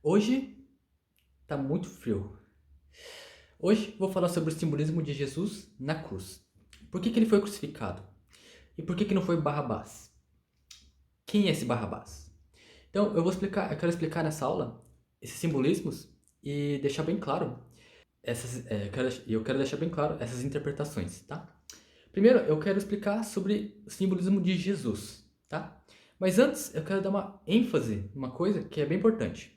Hoje tá muito frio. Hoje vou falar sobre o simbolismo de Jesus na cruz. Por que ele foi crucificado? E por que não foi Barrabás? Quem é esse Barrabás? Então, eu quero explicar nessa aula esses simbolismos e deixar bem claro eu quero deixar bem claro essas interpretações, tá? Primeiro, eu quero explicar sobre o simbolismo de Jesus, tá? Mas antes, eu quero dar uma ênfase numa coisa que é bem importante.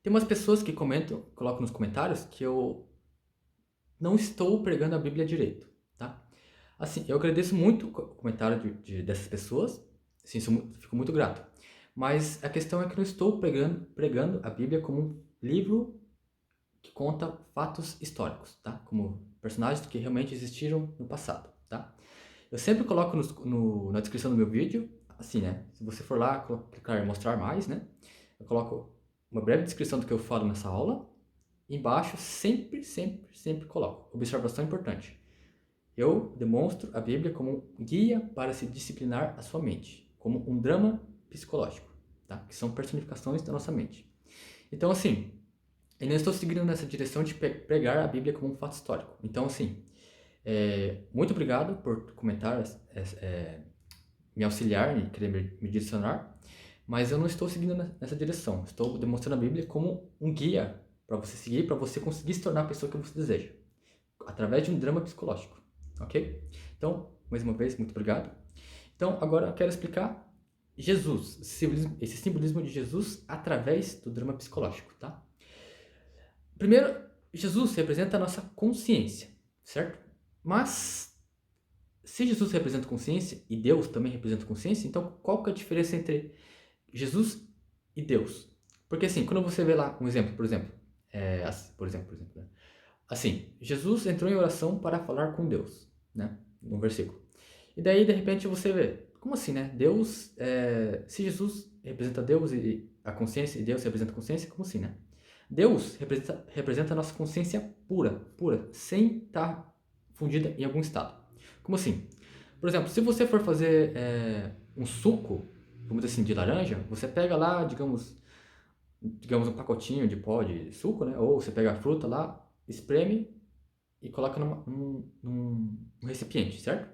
Tem umas pessoas que colocam nos comentários que eu não estou pregando a Bíblia direito, tá? Assim, eu agradeço muito o comentário dessas pessoas, assim, fico muito grato. Mas a questão é que eu não estou pregando a Bíblia como um livro que conta fatos históricos, tá? Como personagens que realmente existiram no passado, tá? Eu sempre coloco na descrição do meu vídeo, assim, né? Se você for lá, clicar em mostrar mais, né? Eu coloco uma breve descrição do que eu falo nessa aula. Embaixo, sempre coloco. Observação importante. Eu demonstro a Bíblia como um guia para se disciplinar a sua mente, como um drama psicológico, tá? Que são personificações da nossa mente. Então, assim, eu não estou seguindo nessa direção de pregar a Bíblia como um fato histórico. Então, assim, muito obrigado por comentar, me auxiliar e querer me direcionar, mas eu não estou seguindo nessa direção. Estou demonstrando a Bíblia como um guia para você seguir, para você conseguir se tornar a pessoa que você deseja, através de um drama psicológico, ok? Então, mais uma vez, muito obrigado. Então, agora eu quero explicar Jesus, esse simbolismo de Jesus através do drama psicológico, tá? Primeiro, Jesus representa a nossa consciência, certo? Mas, se Jesus representa consciência e Deus também representa consciência, então qual que é a diferença entre Jesus e Deus? Porque assim, quando você vê lá um exemplo, por exemplo, né? Assim, Jesus entrou em oração para falar com Deus, né? No versículo. E daí, de repente, você vê, como assim, né? Se Jesus representa Deus e a consciência, e Deus representa a consciência, como assim, né? Deus representa a nossa consciência pura, sem estar fundida em algum estado. Como assim? Por exemplo, se você for fazer um suco, vamos dizer assim, de laranja, você pega lá, digamos um pacotinho de pó de suco, né? Ou você pega a fruta lá, espreme e coloca num recipiente, certo?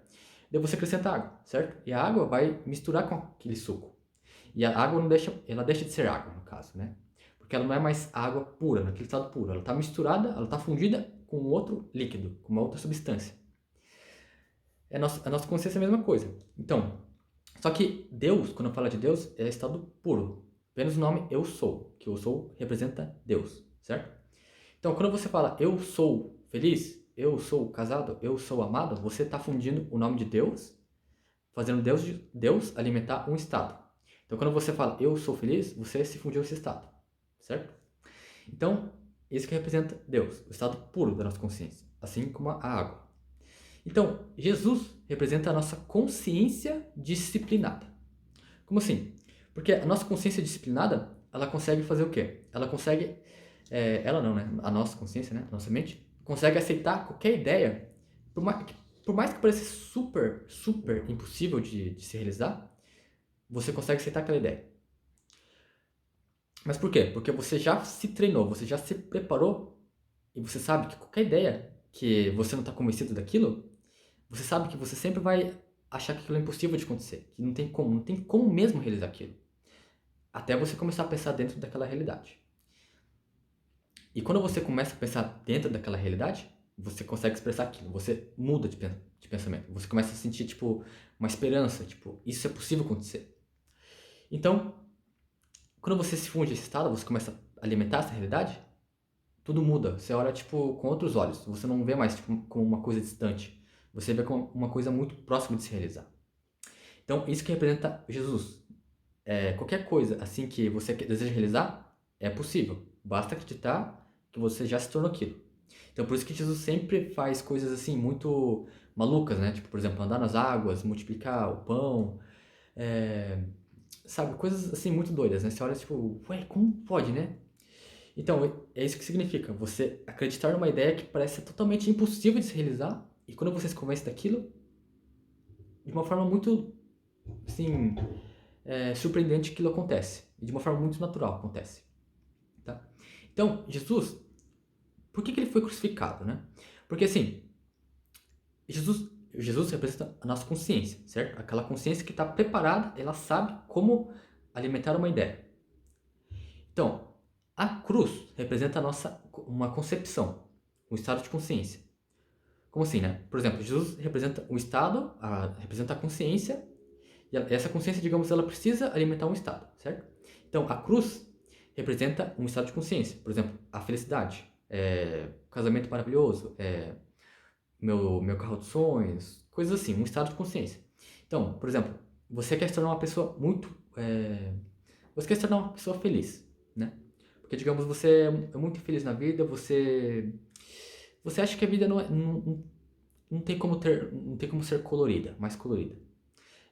Daí você acrescenta água, certo? E a água vai misturar com aquele suco. E a água não deixa, ela deixa de ser água, no caso, né? Porque ela não é mais água pura, naquele estado puro. Ela está misturada, ela está fundida com outro líquido, com uma outra substância. A nossa consciência é a mesma coisa. Então, só que Deus, quando fala de Deus, é estado puro. Apenas o nome eu sou, que eu sou representa Deus, certo? Então, quando você fala eu sou feliz, eu sou casado, eu sou amado, você está fundindo o nome de Deus, fazendo Deus alimentar um estado. Então, quando você fala eu sou feliz, você se fundiu esse estado, certo? Então, isso que representa Deus, o estado puro da nossa consciência, assim como a água. Então, Jesus representa a nossa consciência disciplinada. Como assim? Porque a nossa consciência disciplinada, ela consegue fazer o quê? Ela consegue, ela não, né? A nossa consciência, né? A nossa mente, consegue aceitar qualquer ideia, por mais que pareça super impossível de se realizar, você consegue aceitar aquela ideia. Mas por quê? Porque você já se treinou, você já se preparou e você sabe que qualquer ideia que você não está convencido daquilo, você sabe que você sempre vai achar que aquilo é impossível de acontecer, que não tem como mesmo realizar aquilo. Até você começar a pensar dentro daquela realidade. E quando você começa a pensar dentro daquela realidade, você consegue expressar aquilo, você muda de pensamento, você começa a sentir, tipo, uma esperança, tipo, isso é possível acontecer. Então, quando você se funde esse estado, você começa a alimentar essa realidade, tudo muda. Você olha, tipo, com outros olhos. Você não vê mais, tipo, como uma coisa distante. Você vê como uma coisa muito próxima de se realizar. Então, isso que representa Jesus. Qualquer coisa, assim, que você deseja realizar, é possível. Basta acreditar que você já se tornou aquilo. Então, por isso que Jesus sempre faz coisas, assim, muito malucas, né? Tipo, por exemplo, andar nas águas, multiplicar o pão, é, sabe? Coisas, assim, muito doidas, né? Você olha, tipo, ué, como pode, né? Então, é isso que significa. Você acreditar numa ideia que parece totalmente impossível de se realizar, e quando você se convence daquilo, de uma forma muito, assim, surpreendente, aquilo acontece. E de uma forma muito natural acontece. tá? Então, Jesus, por que ele foi crucificado, né? Porque assim, Jesus representa a nossa consciência, certo? Aquela consciência que está preparada, ela sabe como alimentar uma ideia. Então, a cruz representa uma concepção, um estado de consciência. Como assim, né? Por exemplo, Jesus representa um estado, representa a consciência, e essa consciência, digamos, ela precisa alimentar um estado, certo? Então, a cruz representa um estado de consciência. Por exemplo, a felicidade, casamento maravilhoso, meu carro dos sonhos, coisas assim, um estado de consciência. Então, por exemplo, você quer se tornar uma pessoa você quer se tornar uma pessoa feliz, né? Porque, digamos, você é muito infeliz na vida, você acha que a vida não tem como ser colorida, mais colorida.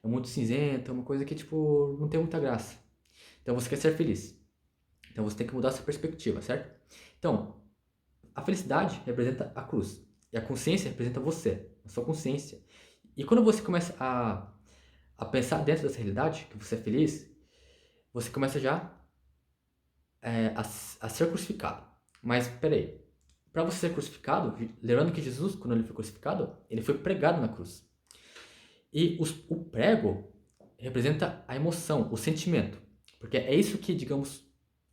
É muito cinzenta, é uma coisa que, tipo, não tem muita graça. Então, você quer ser feliz. Então, você tem que mudar a sua perspectiva, certo? Então, a felicidade representa a cruz. E a consciência representa você, a sua consciência. E quando você começa a pensar dentro dessa realidade, que você é feliz, você começa já a ser crucificado. Mas, peraí. Para você ser crucificado, lembrando que Jesus, quando ele foi crucificado, ele foi pregado na cruz. E o prego representa a emoção, o sentimento. Porque é isso que, digamos,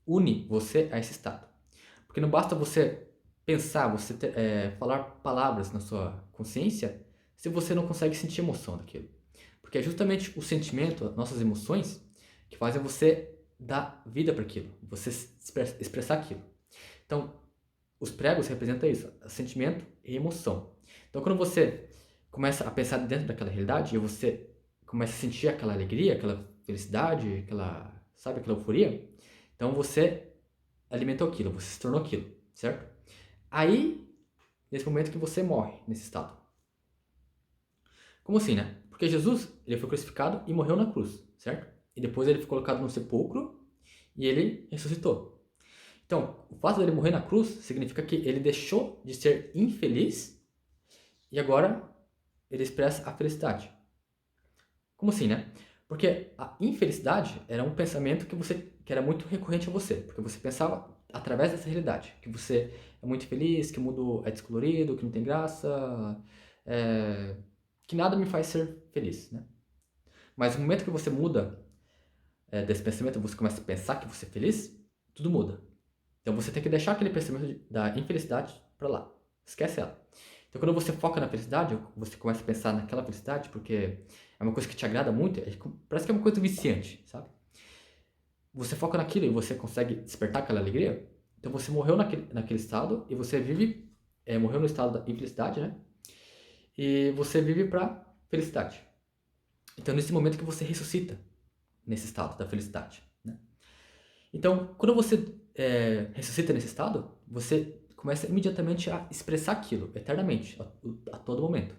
une você a esse estado. Porque não basta você pensar, falar palavras na sua consciência, se você não consegue sentir emoção daquilo. Porque é justamente o sentimento, nossas emoções, que fazem você dar vida para aquilo, você expressar aquilo. Então, os pregos representam isso, sentimento e emoção. Então, quando você começa a pensar dentro daquela realidade e você começa a sentir aquela alegria, aquela felicidade, aquela euforia, então você alimentou aquilo, você se tornou aquilo, certo? Aí, nesse momento que você morre, nesse estado. Como assim, né? Porque Jesus, ele foi crucificado e morreu na cruz, certo? E depois ele foi colocado no sepulcro e ele ressuscitou. Então, o fato dele morrer na cruz significa que ele deixou de ser infeliz e agora ele expressa a felicidade. Como assim, né? Porque a infelicidade era um pensamento que era muito recorrente a você, porque você pensava através dessa realidade, que você é muito feliz, que o mundo é descolorido, que não tem graça, que nada me faz ser feliz, né? Mas no momento que você muda desse pensamento, você começa a pensar que você é feliz, tudo muda. Então você tem que deixar aquele pensamento da infelicidade para lá. Esquece ela. Então quando você foca na felicidade, você começa a pensar naquela felicidade, porque é uma coisa que te agrada muito, parece que é uma coisa viciante, sabe? Você foca naquilo e você consegue despertar aquela alegria, então você morreu naquele estado e você vive, morreu no estado da infelicidade, né? E você vive para felicidade. Então nesse momento que você ressuscita nesse estado da felicidade, né? Então quando você ressuscita nesse estado, você começa imediatamente a expressar aquilo, eternamente, a todo momento.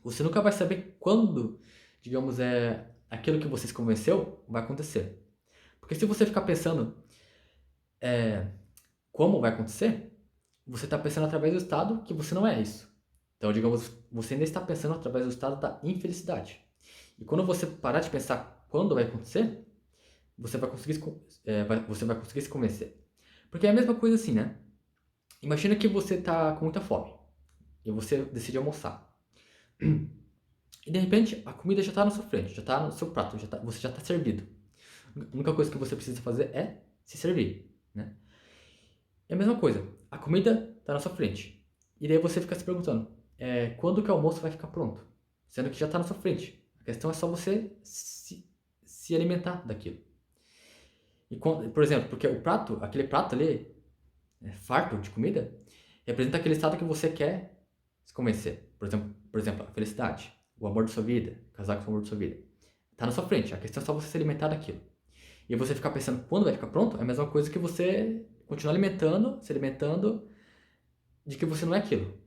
Você nunca vai saber quando, digamos, aquilo que você se convenceu vai acontecer. Porque se você ficar pensando como vai acontecer, você está pensando através do estado que você não é isso. Então, digamos, você ainda está pensando através do estado da infelicidade. E quando você parar de pensar quando vai acontecer, você vai conseguir se convencer. Porque é a mesma coisa assim, né? Imagina que você está com muita fome e você decide almoçar. E de repente a comida já está na sua frente, já está no seu prato, você já está servido. A única coisa que você precisa fazer é se servir, né? É a mesma coisa, a comida está na sua frente. E daí você fica se perguntando, quando que o almoço vai ficar pronto? Sendo que já está na sua frente. A questão é só você se alimentar daquilo. E, por exemplo, porque aquele prato ali, farto de comida, representa aquele estado que você quer se convencer. Por exemplo, a felicidade, o amor da sua vida, casar com o amor da sua vida. Está na sua frente, a questão é só você se alimentar daquilo. E você ficar pensando quando vai ficar pronto, é a mesma coisa que você continuar se alimentando de que você não é aquilo.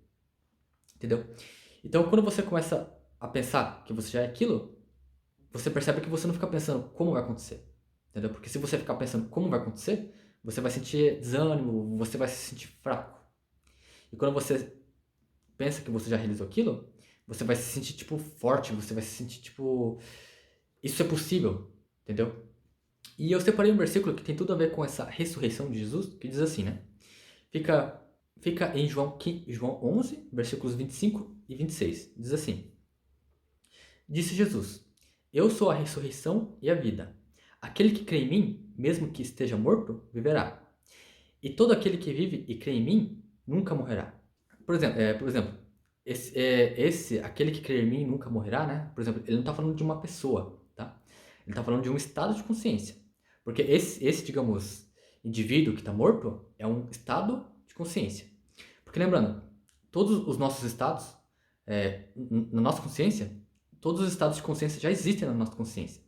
Entendeu? Então, quando você começa a pensar que você já é aquilo, você percebe que você não fica pensando como vai acontecer. Entendeu? Porque se você ficar pensando como vai acontecer, você vai sentir desânimo, você vai se sentir fraco. E quando você pensa que você já realizou aquilo, você vai se sentir, tipo, forte, você vai se sentir, tipo, isso é possível, entendeu? E eu separei um versículo que tem tudo a ver com essa ressurreição de Jesus, que diz assim, né? Fica, fica em João 11, versículos 25 e 26. Diz assim: Disse Jesus: Eu sou a ressurreição e a vida. Aquele que crê em mim, mesmo que esteja morto, viverá. E todo aquele que vive e crê em mim, nunca morrerá. Por exemplo, aquele que crê em mim nunca morrerá, né? Por exemplo, ele não está falando de uma pessoa, tá? Ele está falando de um estado de consciência. Porque digamos, indivíduo que está morto é um estado de consciência. Porque lembrando, todos os nossos estados, na nossa consciência, todos os estados de consciência já existem na nossa consciência.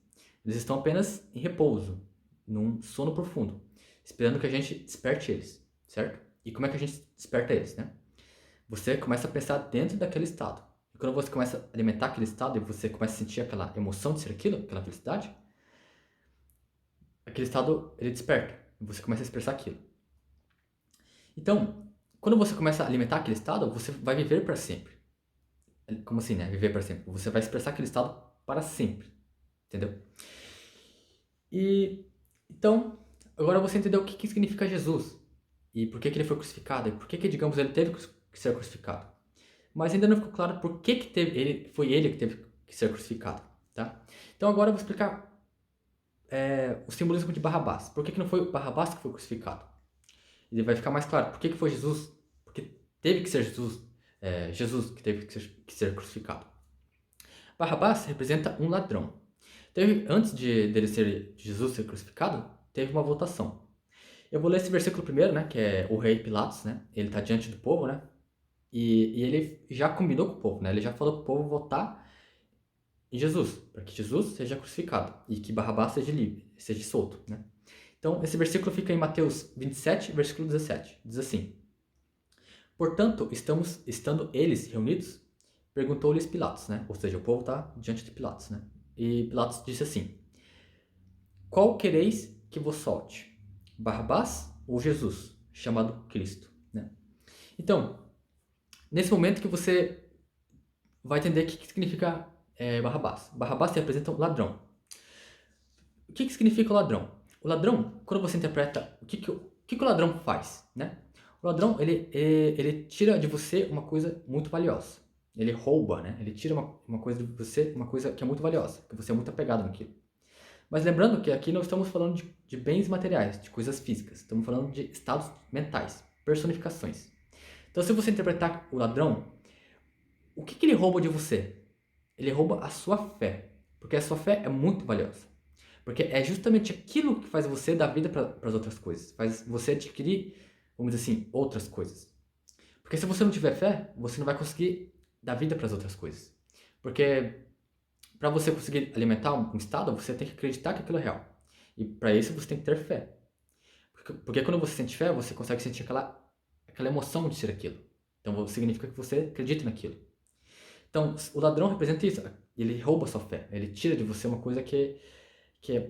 Eles estão apenas em repouso, num sono profundo, esperando que a gente desperte eles, certo? E como é que a gente desperta eles, né? Você começa a pensar dentro daquele estado. E quando você começa a alimentar aquele estado e você começa a sentir aquela emoção de ser aquilo, aquela felicidade, aquele estado ele desperta. E você começa a expressar aquilo. Então, quando você começa a alimentar aquele estado, você vai viver para sempre. Como assim, né? Viver para sempre. Você vai expressar aquele estado para sempre. Entendeu? E então, agora você entendeu o que significa Jesus. E por que ele foi crucificado. E por que, digamos, ele teve que ser crucificado. Mas ainda não ficou claro por que foi ele que teve que ser crucificado. Tá? Então agora eu vou explicar o simbolismo de Barrabás. Por que não foi Barrabás que foi crucificado? E vai ficar mais claro por que foi Jesus. Porque teve que ser Jesus que teve que ser crucificado. Barrabás representa um ladrão. Antes de Jesus ser crucificado, teve uma votação. Eu vou ler esse versículo primeiro, né, que é o rei Pilatos, né? Ele está diante do povo, né? E ele já combinou com o povo, né? Ele já falou para o povo votar em Jesus, para que Jesus seja crucificado e que Barrabás seja livre, seja solto, né? Então, esse versículo fica em Mateus 27, versículo 17. Diz assim: Portanto, estando eles reunidos, perguntou-lhes Pilatos, né? Ou seja, o povo está diante de Pilatos, né? E Pilatos disse assim: Qual quereis que vos solte? Barrabás ou Jesus, chamado Cristo, né? Então, nesse momento que você vai entender o que significa Barrabás. Barrabás representa um ladrão. O que significa o ladrão? O ladrão, quando você interpreta o que o ladrão faz, né? O ladrão, ele tira de você uma coisa muito valiosa. Ele rouba, né? Ele tira uma coisa de você, uma coisa que é muito valiosa, que você é muito apegado naquilo. Mas lembrando que aqui não estamos falando de bens materiais, de coisas físicas. Estamos falando de estados mentais, personificações. Então, se você interpretar o ladrão, o que ele rouba de você? Ele rouba a sua fé. Porque a sua fé é muito valiosa. Porque é justamente aquilo que faz você dar vida para as outras coisas. Faz você adquirir, vamos dizer assim, outras coisas. Porque se você não tiver fé, você não vai conseguir dar vida para as outras coisas. Porque para você conseguir alimentar um estado, você tem que acreditar que aquilo é real. E para isso você tem que ter fé. Porque quando você sente fé, você consegue sentir aquela emoção de ser aquilo. Então significa que você acredita naquilo. Então o ladrão representa isso. Ele rouba a sua fé. Ele tira de você uma coisa que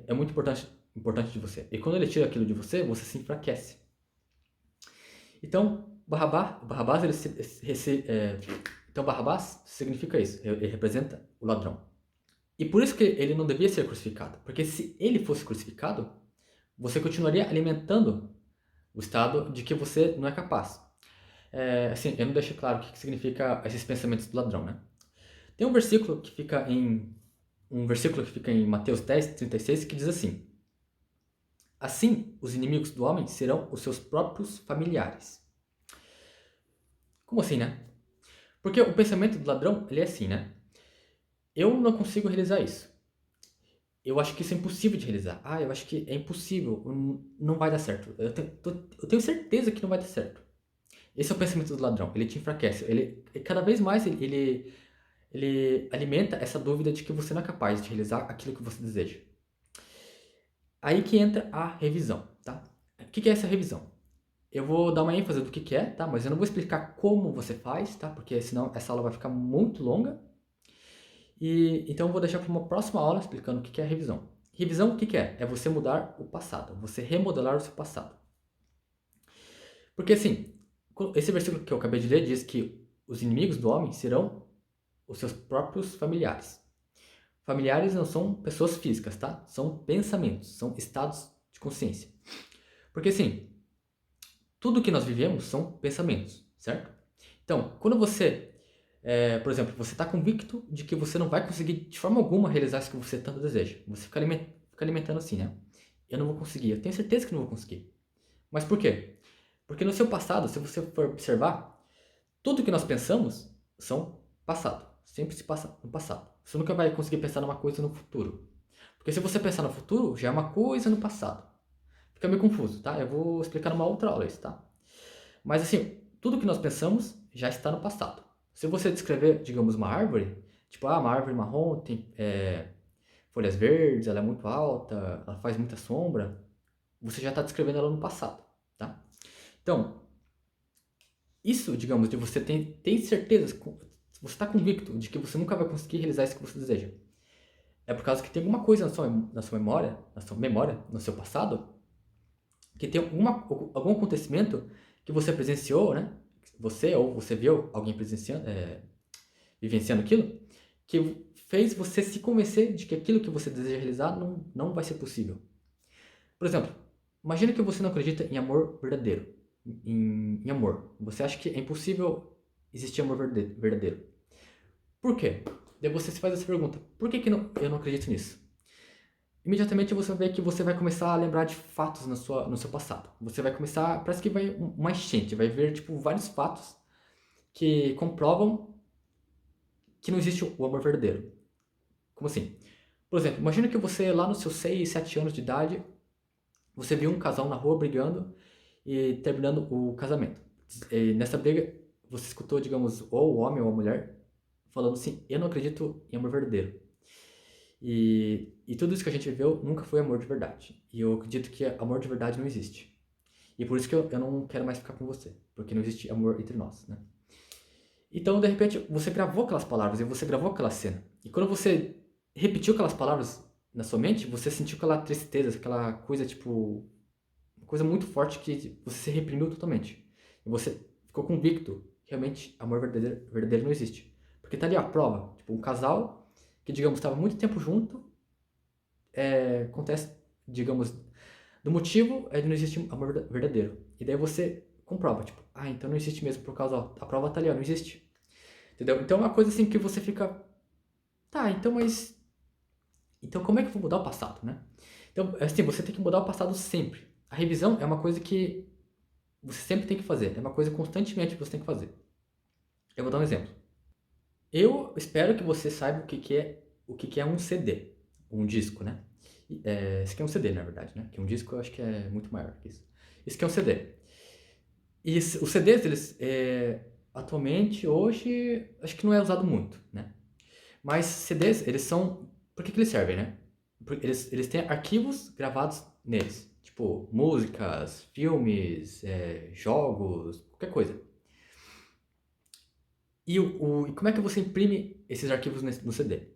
é muito importante de você. E quando ele tira aquilo de você, você se enfraquece. Então, Barrabás, então Barrabás significa isso. Ele representa o ladrão. E por isso que ele não devia ser crucificado. Porque se ele fosse crucificado, você continuaria alimentando o estado de que você não é capaz. Assim, eu não deixei claro o que significa esses pensamentos do ladrão, né? Tem um versículo que fica em Mateus 10, 36, que diz assim: Assim, os inimigos do homem serão os seus próprios familiares. Como assim, né? Porque o pensamento do ladrão, ele é assim, né? Eu não consigo realizar isso. Eu acho que isso é impossível de realizar. Eu acho que é impossível, não vai dar certo. Eu tenho certeza que não vai dar certo. Esse é o pensamento do ladrão. Ele te enfraquece. Cada vez mais ele alimenta essa dúvida de que você não é capaz de realizar aquilo que você deseja. Aí que entra a revisão, tá? O que é essa revisão? Eu vou dar uma ênfase do que é, tá? Mas eu não vou explicar como você faz, tá? Porque senão essa aula vai ficar muito longa. Então eu vou deixar para uma próxima aula explicando o que é a revisão. Revisão, o que é? É você mudar o passado, você remodelar o seu passado. Porque assim, esse versículo que eu acabei de ler diz que os inimigos do homem serão os seus próprios familiares. Familiares não são pessoas físicas, tá? São pensamentos, são estados de consciência. Porque assim, tudo que nós vivemos são pensamentos, certo? Então, quando você, por exemplo, você está convicto de que você não vai conseguir de forma alguma realizar isso que você tanto deseja. Você fica alimentando assim, né? Eu não vou conseguir, eu tenho certeza que não vou conseguir. Mas por quê? Porque no seu passado, se você for observar, tudo que nós pensamos são passado. Sempre se passa no passado. Você nunca vai conseguir pensar numa coisa no futuro. Porque se você pensar no futuro, já é uma coisa no passado. Fica meio confuso, tá? Eu vou explicar numa outra aula isso, tá? Mas assim, tudo que nós pensamos já está no passado. Se você descrever, digamos, uma árvore, tipo, uma árvore marrom tem folhas verdes, ela é muito alta, ela faz muita sombra, você já está descrevendo ela no passado, tá? Então, isso, digamos, de você tem certeza, você está convicto de que você nunca vai conseguir realizar isso que você deseja. É por causa que tem alguma coisa na sua memória, no seu passado, que tem algum acontecimento que você presenciou, né? Você ou você viu alguém vivenciando aquilo, que fez você se convencer de que aquilo que você deseja realizar não vai ser possível. Por exemplo, imagina que você não acredita em amor verdadeiro, em amor. Você acha que é impossível existir amor verdadeiro. Por quê? Daí você se faz essa pergunta: por que eu não acredito nisso? Imediatamente você vê que você vai começar a lembrar de fatos no seu passado. Você vai começar, parece que vai uma enchente, vai ver tipo vários fatos que comprovam que não existe o amor verdadeiro. Como assim? Por exemplo, imagina que você lá nos seus 6, 7 anos de idade, você viu um casal na rua brigando e terminando o casamento. E nessa briga, você escutou, digamos, ou o homem ou a mulher falando assim: eu não acredito em amor verdadeiro. E tudo isso que a gente viveu nunca foi amor de verdade. E eu acredito que amor de verdade não existe. E por isso que eu não quero mais ficar com você. Porque não existe amor entre nós, né? Então, de repente, você gravou aquelas palavras e você gravou aquela cena. E quando você repetiu aquelas palavras na sua mente, você sentiu aquela tristeza, aquela coisa, tipo... Uma coisa muito forte que você se reprimiu totalmente. E você ficou convicto. Realmente, amor verdadeiro não existe. Porque tá ali a prova. Tipo, um casal que, digamos, estava muito tempo junto, acontece, digamos, do motivo é de não existir amor verdadeiro. E daí você comprova, tipo, então não existe mesmo por causa, ó, a prova tá ali, ó, não existe. Entendeu? Então é uma coisa assim que você fica, tá, então como é que eu vou mudar o passado, né? Então, assim, você tem que mudar o passado sempre. A revisão é uma coisa que você sempre tem que fazer, é uma coisa constantemente que você tem que fazer. Eu vou dar um exemplo. Eu espero que você saiba o que é um CD, um disco, né? Esse aqui é um CD, na verdade, né? Que um disco eu acho que é muito maior que isso. Isso aqui é um CD. E os CDs, eles, atualmente, hoje, acho que não é usado muito, né? Mas CDs, eles são... Por que eles servem, né? Porque eles têm arquivos gravados neles. Tipo, músicas, filmes, jogos, qualquer coisa. E como é que você imprime esses arquivos no CD?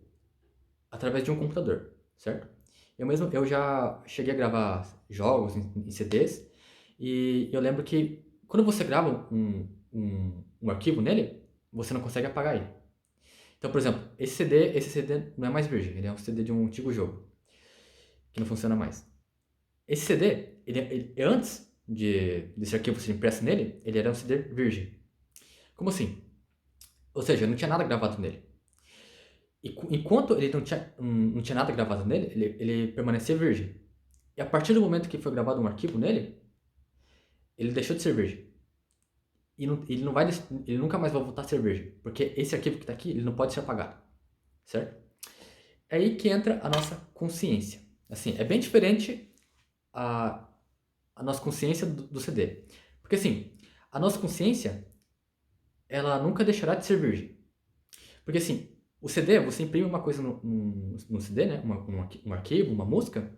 Através de um computador, certo? Eu já cheguei a gravar jogos em CDs e eu lembro que quando você grava um arquivo nele, você não consegue apagar ele. Então, por exemplo, esse CD não é mais virgem, ele é um CD de um antigo jogo que não funciona mais. Esse CD, antes desse arquivo ser impresso nele, ele era um CD virgem. Como assim? Ou seja, não tinha nada gravado nele. E enquanto ele não tinha nada gravado nele, ele permanecia virgem. E a partir do momento que foi gravado um arquivo nele, ele deixou de ser virgem. E ele nunca mais vai voltar a ser virgem. Porque esse arquivo que está aqui, ele não pode ser apagado. Certo? É aí que entra a nossa consciência. Assim, é bem diferente a nossa consciência do CD. Porque assim, a nossa consciência, ela nunca deixará de ser virgem. Porque assim, o CD, você imprime uma coisa no CD, né? Um arquivo, uma música,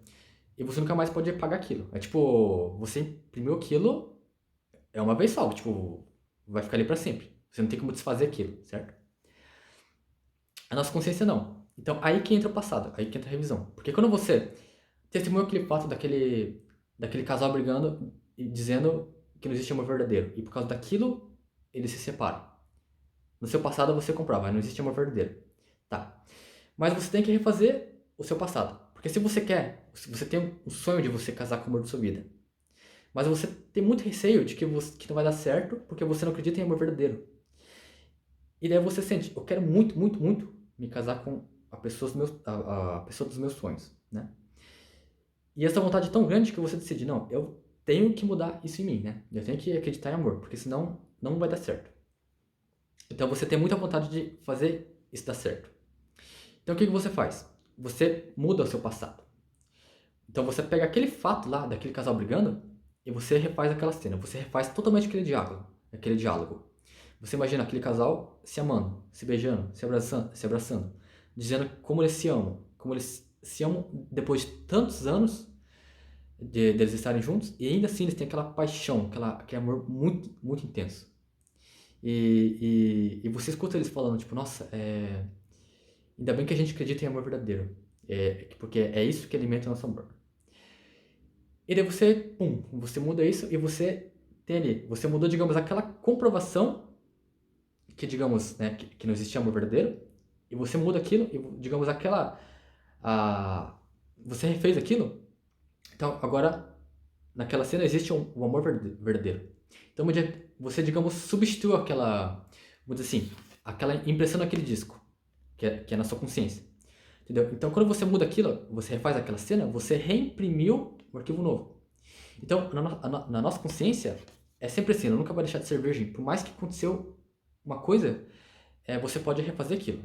e você nunca mais pode apagar aquilo. É tipo, você imprimiu aquilo, é uma vez só, tipo, vai ficar ali pra sempre. Você não tem como desfazer aquilo, certo? A nossa consciência não. Então, aí que entra o passado, aí que entra a revisão. Porque quando você testemunhou aquele fato daquele casal brigando e dizendo que não existe amor verdadeiro, e por causa daquilo, eles se separam. No seu passado você comprova, não existe amor verdadeiro. Tá. Mas você tem que refazer o seu passado. Porque se você tem um sonho de você casar com o amor da sua vida, mas você tem muito receio de que não vai dar certo porque você não acredita em amor verdadeiro. E daí você sente, eu quero muito, muito, muito me casar com a pessoa dos meus sonhos, né? E essa vontade é tão grande que você decide, não, eu tenho que mudar isso em mim, né? Eu tenho que acreditar em amor, porque senão não vai dar certo. Então você tem muita vontade de fazer isso dar certo. Então o que você faz? Você muda o seu passado. Então você pega aquele fato lá, daquele casal brigando, e você refaz aquela cena. Você refaz totalmente aquele diálogo. Aquele diálogo. Você imagina aquele casal se amando, se beijando, se abraçando, dizendo como eles se amam. Como eles se amam depois de tantos anos deles estarem juntos, e ainda assim eles têm aquela paixão, aquele amor muito, muito intenso. E você escuta eles falando, tipo, nossa, ainda bem que a gente acredita em amor verdadeiro. Porque é isso que alimenta o nosso amor. E daí você muda isso e você tem ali, você mudou, digamos, aquela comprovação que, digamos, né, que não existia amor verdadeiro, e você muda aquilo, e, digamos, você refez aquilo, então agora, naquela cena existe um amor verdadeiro. Então você, digamos, substituiu vamos dizer assim, aquela impressão naquele disco, que é na sua consciência. Entendeu? Então quando você muda aquilo, você refaz aquela cena, você reimprimiu um arquivo novo. Então, na nossa consciência, é sempre assim, ela nunca vai deixar de ser virgem. Por mais que aconteceu uma coisa, você pode refazer aquilo.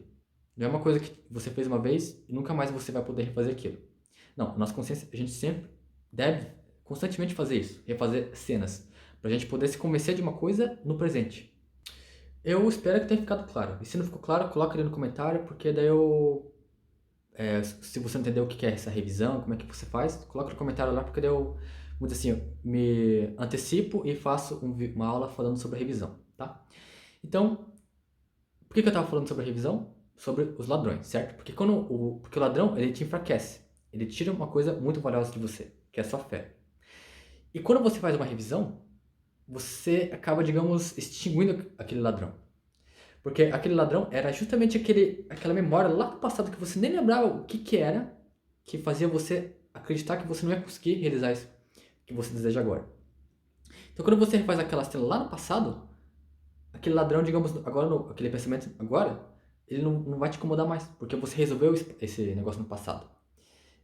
Não é uma coisa que você fez uma vez e nunca mais você vai poder refazer aquilo. Não, na nossa consciência, a gente sempre deve constantemente fazer isso, refazer cenas, pra gente poder se convencer de uma coisa no presente. Eu espero que tenha ficado claro. E se não ficou claro, coloca ali no comentário, porque daí se você não entendeu o que é essa revisão, como é que você faz, coloca no comentário lá, porque daí vamos dizer assim, eu me antecipo e faço uma aula falando sobre a revisão, tá? Então, por que eu estava falando sobre a revisão? Sobre os ladrões, certo? Porque porque o ladrão, ele te enfraquece. Ele tira uma coisa muito valiosa de você, que é a sua fé. E quando você faz uma revisão, você acaba, digamos, extinguindo aquele ladrão. Porque aquele ladrão era justamente aquela memória lá do passado que você nem lembrava o que era, que fazia você acreditar que você não ia conseguir realizar isso que você deseja agora. Então quando você refaz aquela cena lá no passado, aquele ladrão, digamos, agora, aquele pensamento agora, ele não vai te incomodar mais, porque você resolveu esse negócio no passado.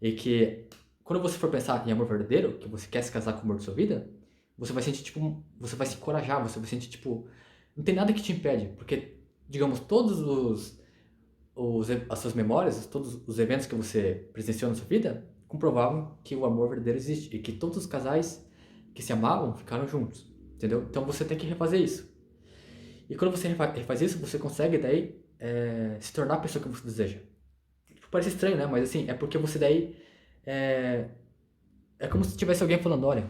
E que quando você for pensar em amor verdadeiro, que você quer se casar com o amor da sua vida, você vai sentir, tipo, você vai se encorajar, você vai sentir, tipo, não tem nada que te impede, porque, digamos, as suas memórias, todos os eventos que você presenciou na sua vida, comprovavam que o amor verdadeiro existe, e que todos os casais que se amavam ficaram juntos, entendeu? Então você tem que refazer isso. E quando você refaz isso, você consegue daí se tornar a pessoa que você deseja. Parece estranho, né? Mas assim, é porque você daí é como se tivesse alguém falando, olha,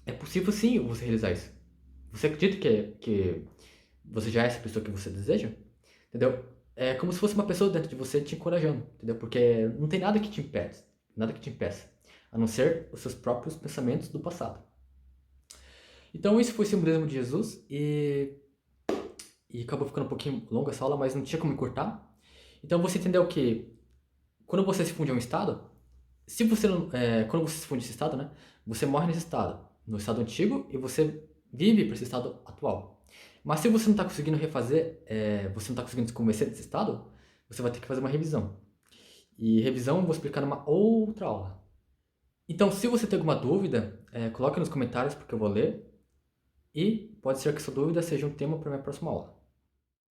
é possível sim você realizar isso. Você acredita que você já é essa pessoa que você deseja? Entendeu? É como se fosse uma pessoa dentro de você te encorajando, entendeu? Porque não tem nada que te impede, nada que te impeça, a não ser os seus próprios pensamentos do passado. Então isso foi o simbolismo de Jesus e acabou ficando um pouquinho longa essa aula, mas não tinha como encurtar. Então você entendeu que quando você se funde a um estado, se você não, quando você se funde esse estado, né, você morre nesse estado, no estado antigo, e você vive para esse estado atual. Mas se você não está conseguindo refazer, você não está conseguindo se convencer desse estado, você vai ter que fazer uma revisão. E revisão eu vou explicar numa outra aula. Então, se você tem alguma dúvida, coloque nos comentários porque eu vou ler. E pode ser que essa dúvida seja um tema para minha próxima aula.